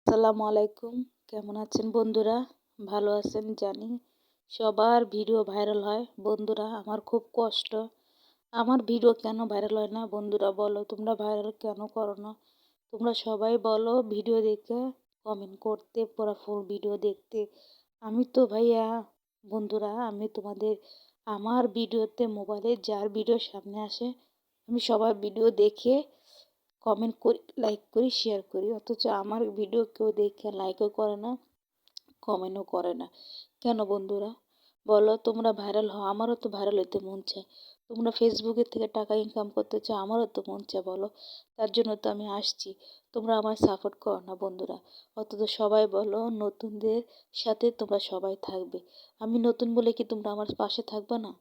আসসালামু আলাইকুম। কেমন আছেন বন্ধুরা? ভালো আছেন জানি। সবার ভিডিও ভাইরাল হয়। বন্ধুরা আমার খুব কষ্ট। আমার ভিডিও কেন ভাইরাল হয় না? বন্ধুরা বলো, তোমরা ভাইরাল কেন করো না? তোমরা সবাই বলো ভিডিও দেখে কমেন্ট করতে, পুরো ফুল ভিডিও দেখতে। আমি তো ভাইয়া, বন্ধুরা আমি তোমাদের আমার ভিডিওতে মোবাইলে যার ভিডিও সামনে আসে আমি সবার ভিডিও দেখে কমেন্ট করি, লাইক করি, শেয়ার করি। অথচ আমার ভিডিও কেউ দেখে লাইকও করে না, কমেন্টও করে না। কেন বন্ধুরা বলো? তোমরা ভাইরাল হও, আমারও তো ভাইরাল হইতে মন চায়। তোমরা ফেসবুকের থেকে টাকা ইনকাম করতে চাও, আমারও তো মন চায় বলো। তার জন্য তো আমি আসছি। তোমরা আমায় সাপোর্ট করো না বন্ধুরা। অথচ সবাই বলো নতুনদের সাথে তোমরা সবাই থাকবে। আমি নতুন বলে কি তোমরা আমার পাশে থাকবে না?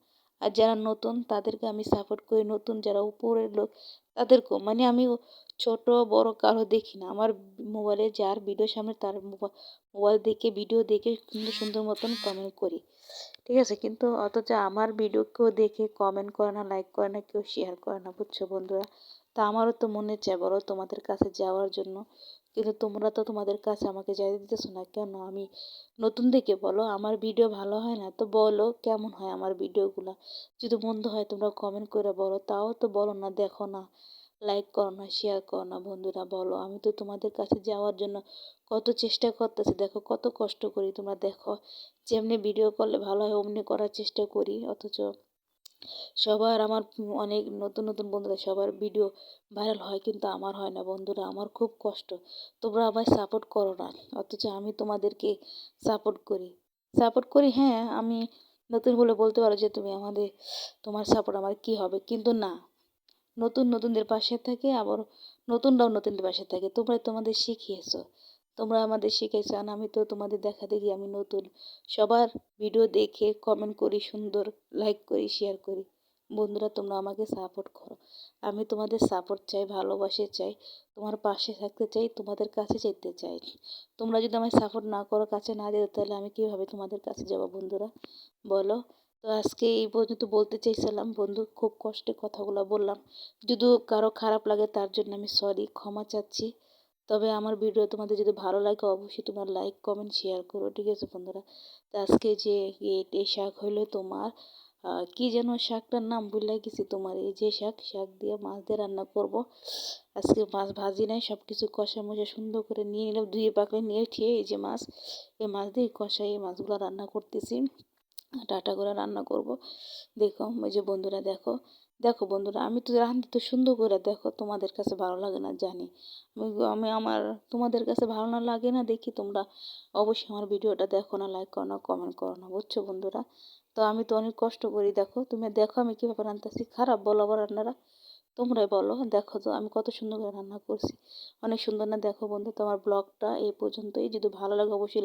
আর যারা নতুন তাদেরকে আমি সাপোর্ট করি, নতুন যারা উপরের লোক তাদেরকেও, মানে আমি ছোট বড় কারো দেখি না। আমার মোবাইলে যার ভিডিও সামনে তার মোবাইল দেখে ভিডিও দেখে সুন্দর সুন্দর মতন কমেন্ট করি, ঠিক আছে? কিন্তু অথচ আমার ভিডিও কেউ দেখে কমেন্ট করে না, লাইক করে না, কেউ শেয়ার করে না, বুঝছো বন্ধুরা? তা আমারও তো মনে চায় বলো তোমাদের কাছে যাওয়ার জন্য, কিন্তু তোমরা তো তোমাদের কাছে আমাকে যাইতে দিতেছো না কেন? আমি নতুন দেখে বলো আমার ভিডিও ভালো হয় না তো বলো কেমন হয় আমার ভিডিওগুলো। যদি মন্দ হয় তোমরা কমেন্ট করে বলো, তাও তো বলো না, দেখো না, লাইক করো না, শেয়ার করো না। বন্ধুরা বলো, আমি তো তোমাদের কাছে যাওয়ার জন্য কত চেষ্টা করতেছি, দেখো কত কষ্ট করি। তোমরা দেখো যেমনি ভিডিও করলে ভালো হয় অমনি করার চেষ্টা করি, অথচ সবার আমার অনেক নতুন নতুন বন্ধুরা সবার ভিডিও ভাইরাল হয়, কিন্তু আমার হয় না বন্ধুরা। আমার খুব কষ্ট। তোমরা আমায় সাপোর্ট করো না, অথচ আমি তোমাদেরকে সাপোর্ট করি। সাপোর্ট করি, হ্যাঁ। আমি নতুন বলে বলতে পারো যে তুমি আমাদের, তোমার সাপোর্ট আমার কি হবে, কিন্তু না। নতুনদের পাশে থাকে, আবার নতুনরাও নতুনদের পাশে থাকে। তোমরা তোমাদের শিখিয়েছো, তোমরা আমাদের শিখাইছো। আর আমি তো তোমাদের দেখা দেখি আমি নতুন সবার ভিডিও দেখে কমেন্ট করি, সুন্দর লাইক করি, শেয়ার করি। বন্ধুরা তোমরা আমাকে সাপোর্ট করো। আমি তোমাদের সাপোর্ট চাই, ভালোবাসে চাই, তোমার পাশে থাকতে চাই, তোমাদের কাছে যেতে চাই। তোমরা যদি আমায় সাপোর্ট না করো, কাছে না যেতে, তাহলে আমি কীভাবে তোমাদের কাছে যাবো বন্ধুরা বলো? তো আজকে এই পর্যন্ত বলতে চাইছিলাম বন্ধু, খুব কষ্টে কথাগুলো বললাম। যদি কারো খারাপ লাগে তার জন্য আমি সরি, ক্ষমা চাচ্ছি। তবে আমার ভিডিও তোমাদের যদি ভালো লাগে অবশ্যই তোমরা লাইক কমেন্ট শেয়ার করো, ঠিক আছে বন্ধুরা? তো আজকে যে এই শাক হইলো তোমার কি যেন শাকটার নাম ভুলে গেছি। তোমার এই যে শাক দিয়ে মাছ দিয়ে রান্না করব। আজকে মাছ ভাজি নাই, সব কিছু কষা মশা সুন্দর করে নিয়ে নিলাম, ধুয়ে পাকলে নিয়ে ঠিয়ে এই যে মাছ, এই মাছ দিয়ে কষাই এই মাছগুলো রান্না করতেছি। টাটা করে রান্না করব। দেখো ওই যে বন্ধুরা, দেখো দেখো বন্ধুরা, আমি তো রান্না তো সুন্দর করে, দেখো তোমাদের কাছে ভালো লাগে না জানি। আমি আমার তোমাদের কাছে ভালো না লাগে না দেখি তোমরা অবশ্যই আমার ভিডিওটা দেখো না, লাইক করো না, কমেন্ট করো না, বুঝছো বন্ধুরা? তো আমি তো অনেক কষ্ট করি, দেখো তুমি দেখো আমি কীভাবে রান্নাছি। খারাপ বলো আবার রান্নারা? তোমরাই বলো। দেখো তো আমি কত সুন্দর করে রান্না করছি, অনেক সুন্দর না? দেখো বন্ধু, তোমার ব্লগটা এই পর্যন্তই। যদি ভালো লাগে অবশ্যই